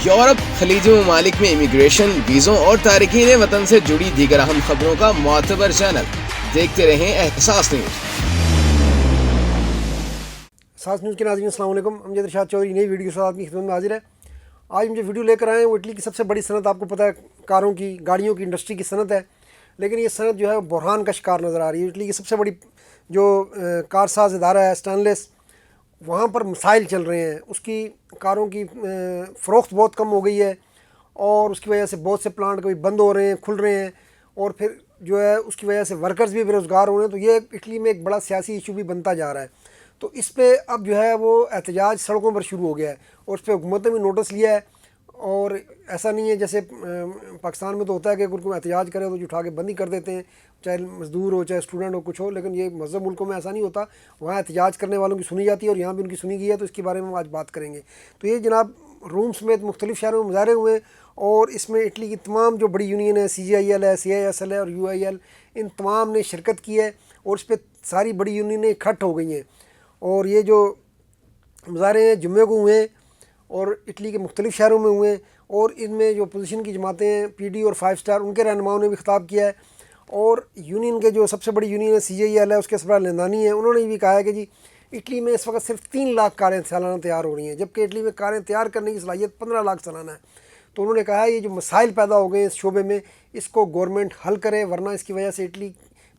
Europe خلیجی ممالک میں امیگریشن، ویزوں اور تارکین وطن سے جڑی دیگر اہم خبروں کا معتبر چینل. دیکھتے رہیں احساس نیوز. احساس نیوز کے ناظرین السلام علیکم. امجد ارشاد چودھری نئی ویڈیو کے ساتھ آپ کی خدمت میں حاضر ہے. آج ہم جو ویڈیو لے کر آئے ہیں وہ اٹلی کی سب سے بڑی صنعت، آپ کو پتہ ہے کاروں کی، گاڑیوں کی انڈسٹری کی صنعت ہے، لیکن یہ صنعت جو ہے بحران کا شکار نظر آ رہی ہے. اٹلی کی سب سے بڑی جو کار ساز ادارہ ہے اسٹینلیس، وہاں پر مسائل چل رہے ہیں. اس کی کاروں کی فروخت بہت کم ہو گئی ہے اور اس کی وجہ سے بہت سے پلانٹ کبھی بند ہو رہے ہیں، کھل رہے ہیں، اور پھر جو ہے اس کی وجہ سے ورکرز بھی بے روزگار ہو رہے ہیں. تو یہ اٹلی میں ایک بڑا سیاسی ایشو بھی بنتا جا رہا ہے. تو اس پہ اب جو ہے وہ احتجاج سڑکوں پر شروع ہو گیا ہے اور اس پہ حکومت نے بھی نوٹس لیا ہے. اور ایسا نہیں ہے جیسے پاکستان میں تو ہوتا ہے کہ اگر کوئی احتجاج کرے تو جو اٹھا کے بند ہی کر دیتے ہیں، چاہے مزدور ہو چاہے اسٹوڈنٹ ہو کچھ ہو. لیکن یہ مہذب ملکوں میں ایسا نہیں ہوتا، وہاں احتجاج کرنے والوں کی سنی جاتی ہے اور یہاں بھی ان کی سنی گئی ہے. تو اس کے بارے میں ہم آج بات کریں گے. تو یہ جناب روم سمیت مختلف شہروں میں مظاہرے ہوئے اور اس میں اٹلی کی تمام جو بڑی یونین ہے، CGIL ہے، CISL ہے اور UIL، ان تمام نے شرکت کی ہے اور اس پہ ساری بڑی یونینیں اکٹھ ہو گئی ہیں. اور یہ جو مظاہرے ہیں جمعے کو ہوئے ہیں اور اٹلی کے مختلف شہروں میں ہوئے ہیں. اور ان میں جو اپوزیشن کی جماعتیں ہیں، PD اور 5 اسٹار، ان کے رہنماؤں نے بھی خطاب کیا ہے. اور یونین کے جو سب سے بڑی یونین ہے CGIL ہے، اس کے سربراہ لیندانی ہیں، انہوں نے بھی کہا ہے کہ جی اٹلی میں اس وقت صرف 3 لاکھ کاریں سالانہ تیار ہو رہی ہیں، جبکہ اٹلی میں کاریں تیار کرنے کی صلاحیت 15 لاکھ سالانہ ہے. تو انہوں نے کہا ہے یہ جو مسائل پیدا ہو گئے ہیں اس شعبے میں، اس کو گورنمنٹ حل کرے، ورنہ اس کی وجہ سے اٹلی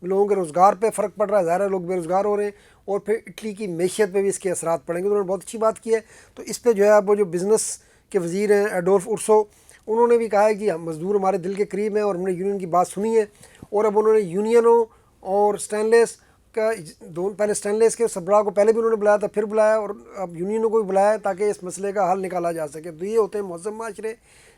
لوگوں کے روزگار پہ فرق پڑ رہا ہے. ظاہر ہے لوگ بے روزگار ہو رہے ہیں اور پھر اٹلی کی معیشت پہ بھی اس کے اثرات پڑیں گے. انہوں نے بہت اچھی بات کی ہے. تو اس پہ جو ہے اب وہ جو بزنس کے وزیر ہیں ایڈولف اورسو، انہوں نے بھی کہا ہے کہ ہم مزدور ہمارے دل کے قریب ہیں اور ہم نے یونین کی بات سنی ہے. اور اب انہوں نے یونینوں اور اسٹینلیس کا پہلے اسٹینلیس کے سربراہ کو پہلے بھی انہوں نے بلایا تھا، پھر بلایا، اور اب یونینوں کو بھی بلایا تاکہ اس مسئلے کا حل نکالا جا سکے. تو یہ ہوتے ہیں مہذب معاشرے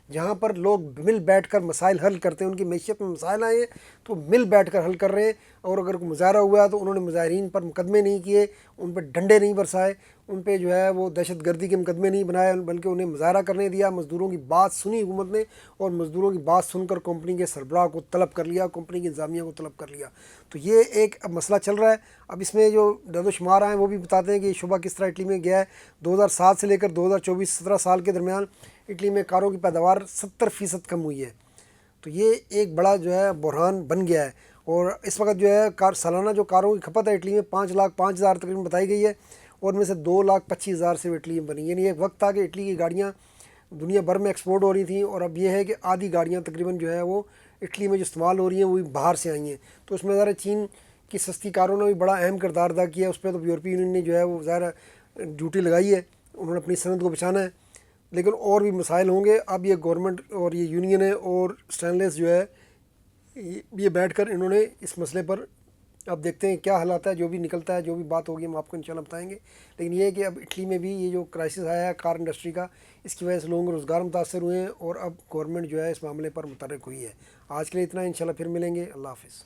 جہاں پر لوگ مل بیٹھ کر مسائل حل کرتے ہیں. ان کی معیشت میں مسائل آئے ہیں تو مل بیٹھ کر حل کر رہے ہیں. اور اگر کوئی مظاہرہ ہوا تو انہوں نے مظاہرین پر مقدمے نہیں کیے، ان پہ ڈنڈے نہیں برسائے، ان پہ جو ہے وہ دہشت گردی کے مقدمے نہیں بنائے، بلکہ انہیں مظاہرہ کرنے دیا. مزدوروں کی بات سنی حکومت نے اور مزدوروں کی بات سن کر کمپنی کے سربراہ کو طلب کر لیا، کمپنی کی انتظامیہ کو طلب کر لیا. تو یہ ایک اب مسئلہ چل رہا ہے. اب اس میں جو عدد و شمار آئے ہیں وہ بھی بتاتے ہیں کہ یہ شعبہ کس طرح اٹلی میں گیا ہے. 2007 سے لے کر 2024 17 سال کے درمیان اٹلی میں کاروں کی پیداوار 70% کم ہوئی ہے. تو یہ ایک بڑا جو ہے بحران بن گیا ہے. اور اس وقت جو ہے سالانہ جو کاروں کی کھپت ہے اٹلی میں 5,05,000 تقریباً بتائی گئی ہے، اور میں سے 2,25,000 سے اٹلی میں بنی. یعنی ایک وقت تھا کہ اٹلی کی گاڑیاں دنیا بھر میں ایکسپورٹ ہو رہی تھیں، اور اب یہ ہے کہ آدھی گاڑیاں تقریباً جو ہے وہ اٹلی میں جو استعمال ہو رہی ہیں وہ بھی باہر سے آئی ہیں. تو اس میں ظاہر چین کی سستی کاروں نے بھی بڑا اہم کردار ادا کیا ہے. اس پہ تو یورپی یونین نے جو ہے وہ ظاہر ڈیوٹی لگائی ہے، انہوں نے اپنی صنعت کو بچانا ہے. لیکن اور بھی مسائل ہوں گے. اب یہ گورنمنٹ اور یہ یونین ہے اور اسٹینلیس جو ہے یہ بیٹھ کر انہوں نے اس مسئلے پر اب دیکھتے ہیں کیا حل آتا ہے. جو بھی نکلتا ہے، جو بھی بات ہوگی ہم آپ کو انشاءاللہ بتائیں گے. لیکن یہ ہے کہ اب اٹلی میں بھی یہ جو کرائسس آیا ہے کار انڈسٹری کا، اس کی وجہ سے لوگوں کو روزگار متاثر ہوئے ہیں اور اب گورنمنٹ جو ہے اس معاملے پر متحرک ہوئی ہے. آج کے لیے اتنا، انشاءاللہ پھر ملیں گے. اللہ حافظ.